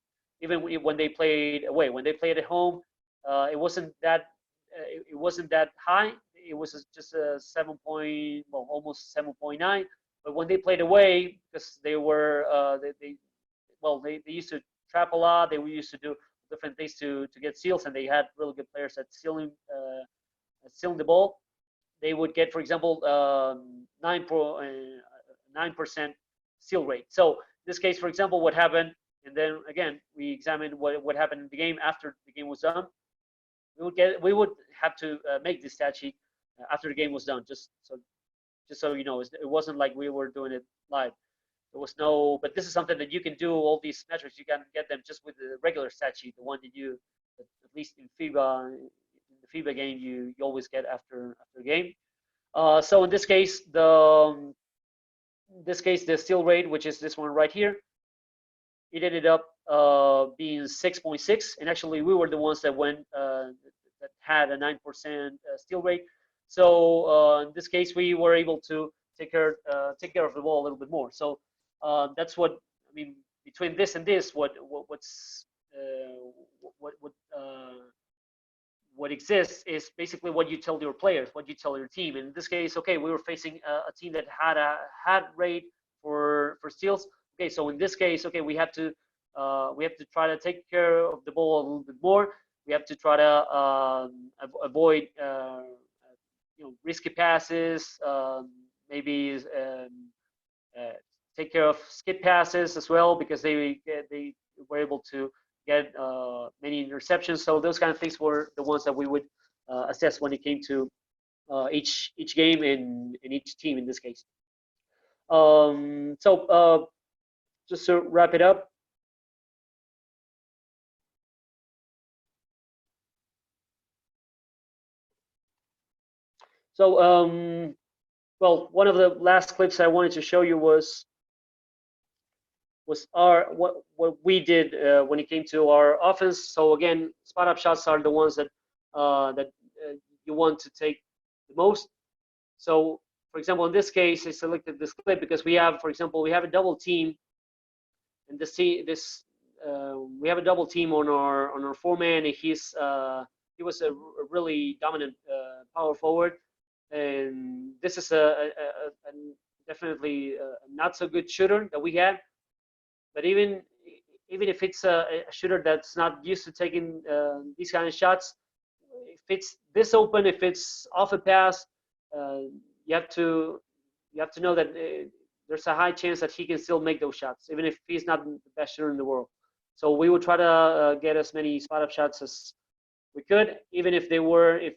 even when they played away. When they played at home, it wasn't that high. It was just a almost 7.9. But when they played away, because they were they used to trap a lot. They used to do different things to get steals, and they had really good players at stealing the ball. They would get, for example, 9% steal rate. So in this case, for example, what happened, and then again we examined what happened in the game after the game was done. We would have to make this stat sheet after the game was done, just so you know. It wasn't like we were doing it live. There was no, but this is something that you can do. All these metrics, you can get them just with the regular stat sheet, the one that you, at least in FIBA, in the FIBA game, you always get after the game. So in this case, the steal rate, which is this one right here, it ended up being 6.6, and actually we were the ones that went that had a 9% steal rate. So in this case, we were able to take care of the ball a little bit more. So that's what I mean. Between this and this, what exists is basically what you tell your players, what you tell your team. And in this case, okay, we were facing a team that had a rate for steals. Okay, so in this case, okay, we have to try to take care of the ball a little bit more. We have to try to avoid risky passes, maybe take care of skip passes as well, because they were able to get many interceptions. So those kind of things were the ones that we would assess when it came to each game in each team in this case. So just to wrap it up, So, well, one of the last clips I wanted to show you was what we did when it came to our offense. So again, spot up shots are the ones that you want to take the most. So, for example, in this case, I selected this clip because we have, for example, we have a double team, and we have a double team on our four-man, and he was a really dominant power forward, and this is a definitely a not so good shooter that we had. But even if it's a shooter that's not used to taking these kind of shots, if it's this open, if it's off a pass, uh, you have to know that there's a high chance that he can still make those shots, even if he's not the best shooter in the world. So we would try to get as many spot up shots as we could, even if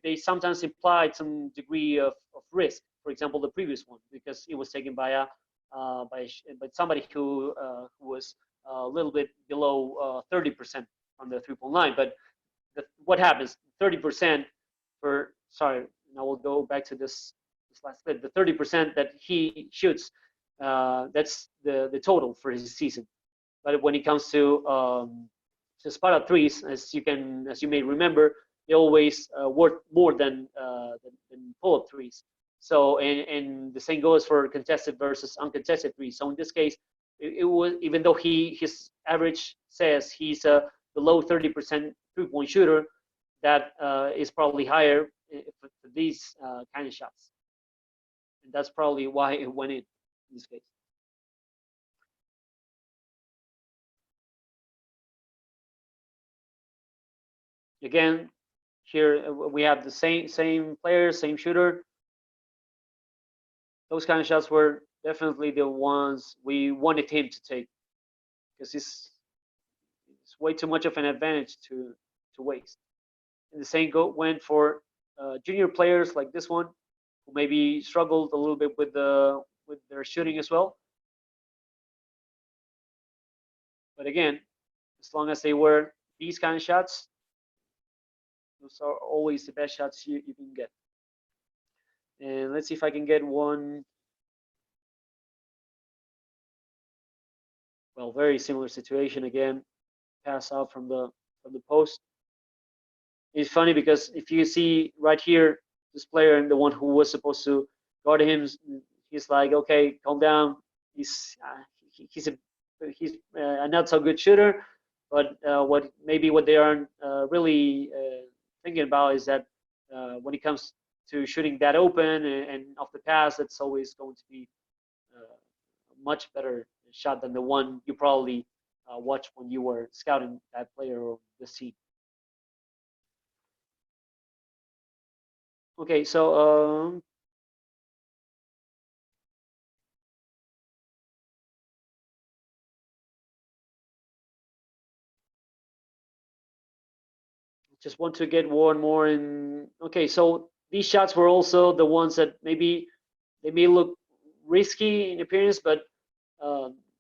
they sometimes implied some degree of risk. For example, the previous one, because it was taken by somebody who was a little bit below 30% on the 3-point line. But what happens? 30% for, sorry, now we'll go back to this last bit. The 30% that he shoots, that's the total for his season. But when it comes to spot up threes, as you may remember, they always worth more than pull up threes. So, and the same goes for contested versus uncontested threes. So in this case, it was, even though his average says he's a below 30% 3-point shooter, that is probably higher for these kind of shots, and that's probably why it went in this case. Again, here we have the same player, same shooter. Those kind of shots were definitely the ones we wanted him to take, because it's way too much of an advantage to waste. And the same went for junior players like this one, who maybe struggled a little bit with their shooting as well. But again, as long as they were these kind of shots, those are always the best shots you can get. And let's see if I can get one. Well, very similar situation again. Pass out from the post. It's funny because if you see right here, this player and the one who was supposed to guard him, he's like, okay, calm down. He's a not so good shooter, but what they aren't really thinking about is that when it comes to shooting that open and off the pass, it's always going to be a much better shot than the one you probably watched when you were scouting that player or the team. Okay, so just want to get one more in. Okay, so these shots were also the ones that maybe they may look risky in appearance, but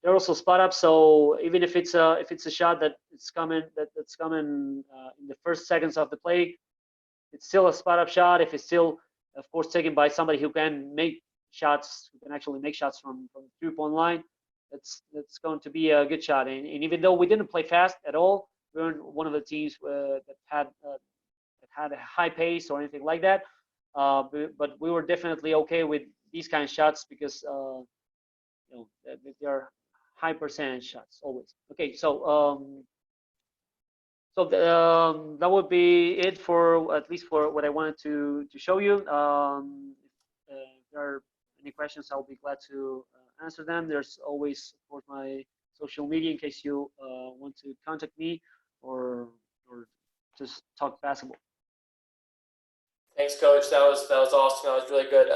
they're also spot up. So even if it's a shot that's coming in the first seconds of the play, it's still a spot up shot. If it's still, of course, taken by somebody who can make shots, who can actually make shots from the 3-point line, that's going to be a good shot. And even though we didn't play fast at all, we weren't one of the teams that had a high pace or anything like that. But we were definitely okay with these kind of shots because they are high percentage shots always. Okay, so that would be it for at least for what I wanted to show you. If there are any questions, I'll be glad to answer them. There's always, of course, my social media in case you want to contact me or just talk basketball. Thanks, Coach. That was awesome. That was really good.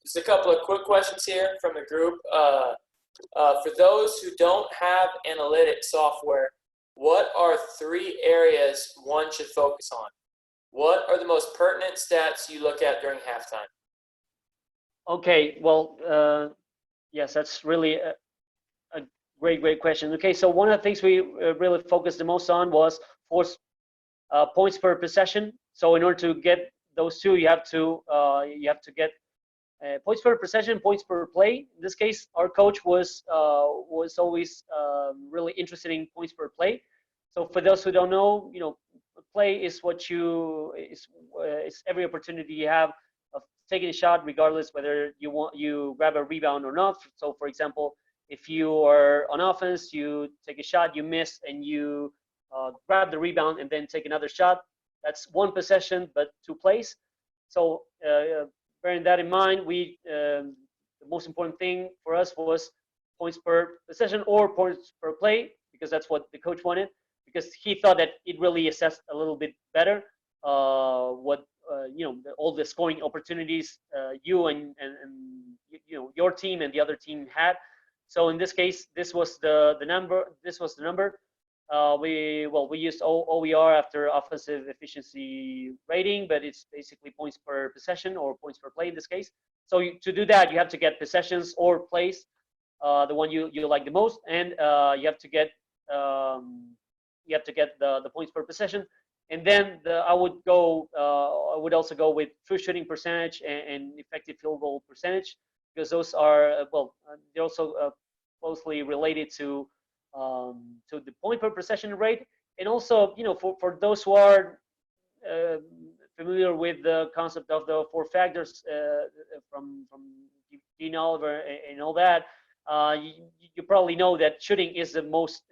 Just a couple of quick questions here from the group. For those who don't have analytics software, what are 3 areas one should focus on? What are the most pertinent stats you look at during halftime? Okay, well, yes, that's really a great question. Okay, so one of the things we really focused the most on was force points per possession. So in order to get those two, you have to get points per possession, points per play. In this case, our coach was always really interested in points per play. So for those who don't know, play is what it's every opportunity you have of taking a shot, regardless whether you grab a rebound or not. So for example, if you are on offense, you take a shot, you miss, and you grab the rebound and then take another shot. That's one possession, but two plays. So bearing that in mind, the most important thing for us was points per possession or points per play, because that's what the coach wanted, because he thought that it really assessed a little bit better what all the scoring opportunities you and your team and the other team had. So in this case, this was the number. We used OER after offensive efficiency rating, but it's basically points per possession or points per play in this case. So to do that, you have to get possessions or plays, the one you like the most, and you have to get the points per possession. And then I would also go with true shooting percentage and effective field goal percentage, because those are they're also closely related to the point per possession rate. And also, for those who are familiar with the concept of the four factors from Dean Oliver and all that, you probably know that shooting is the most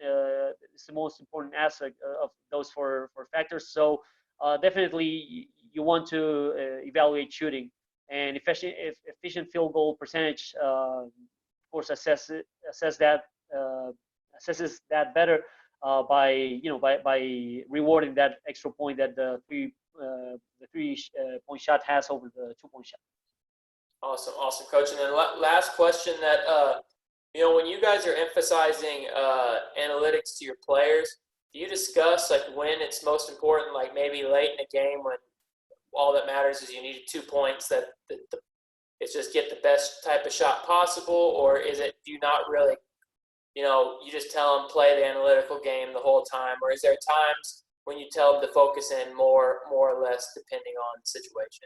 important aspect of those four factors. So definitely you want to evaluate shooting, and efficient field goal percentage, of course, assesses that better by rewarding that extra point that the three point shot has over the 2-point shot. Awesome, coach. And then last question, that when you guys are emphasizing analytics to your players, do you discuss like when it's most important, like maybe late in a game when all that matters is you need 2 points, that it's just get the best type of shot possible? Or do you not really, you just tell them play the analytical game the whole time? Or is there times when you tell them to focus in more or less depending on the situation?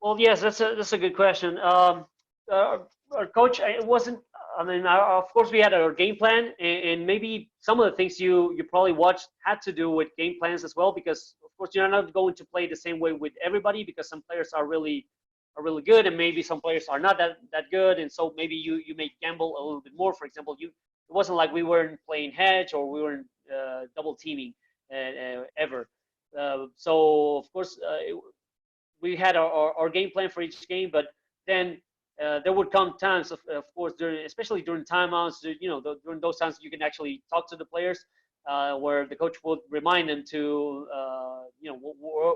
Well, yes, that's a good question. Our coach, it wasn't. I mean, of course, we had our game plan, and maybe some of the things you probably watched had to do with game plans as well, because of course you're not going to play the same way with everybody, because some players are really good, and maybe some players are not that good, and so maybe you may gamble a little bit more. For example, it wasn't like we weren't playing hedge or we weren't double teaming ever. So of course we had our game plan for each game, but then there would come times, of course, especially during timeouts, during those times you can actually talk to the players, where the coach would remind them to,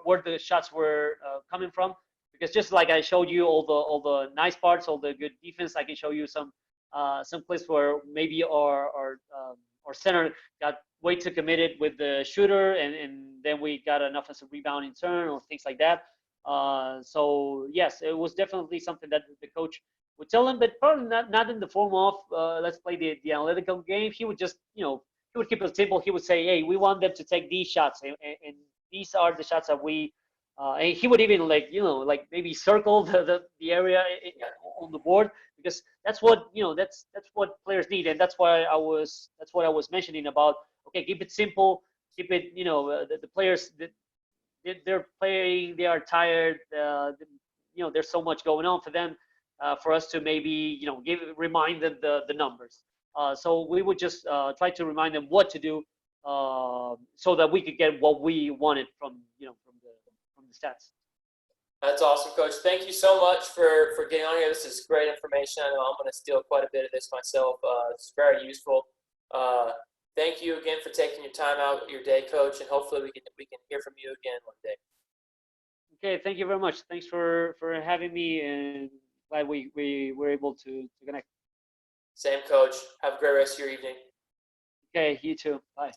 where the shots were coming from. Because just like I showed you all the nice parts, all the good defense, I can show you some plays where maybe our center got way too committed with the shooter, and then we got an offensive rebound in turn, or things like that. So yes, it was definitely something that the coach would tell him, but probably not in the form of let's play the analytical game. He would just, he would keep it simple. He would say, hey, we want them to take these shots, and these are the shots that we. And he would even maybe circle the area on the board, because that's what that's what players need, and that's what I was mentioning about. Okay, keep it simple, keep it the players. They're playing, they are tired, there's so much going on for them, for us to maybe remind them the numbers. So we would just try to remind them what to do, so that we could get what we wanted from the stats. That's awesome, Coach. Thank you so much for getting on here. This is great information. I know I'm going to steal quite a bit of this myself. It's very useful. Thank you again for taking your time out of your day, Coach, and hopefully we can hear from you again one day. Okay, thank you very much. Thanks for having me, and glad we were able to connect. Same, Coach. Have a great rest of your evening. Okay, you too. Bye.